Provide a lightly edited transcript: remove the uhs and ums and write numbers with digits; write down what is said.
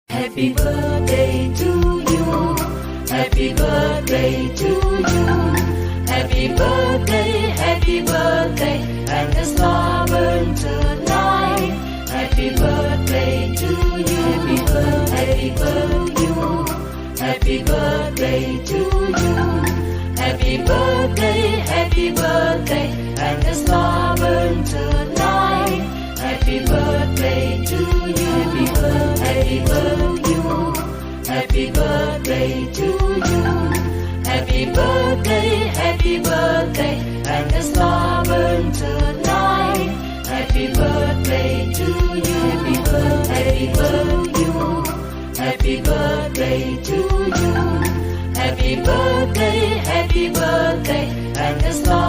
Happy birthday to you. Happy birthday to you. Happy birthday, and the star burn tonight. Happy birthday to you. Happy birthday you. Happy birthday to you. Happy birthday, and the star burn tonight. Happy birthday to you. Happy birthday you. Happy birthday to you. Happy birthday, and the star burn tonight. Happy birthday to you. Happy birthday you. Happy birthday to you. Happy birthday, and the star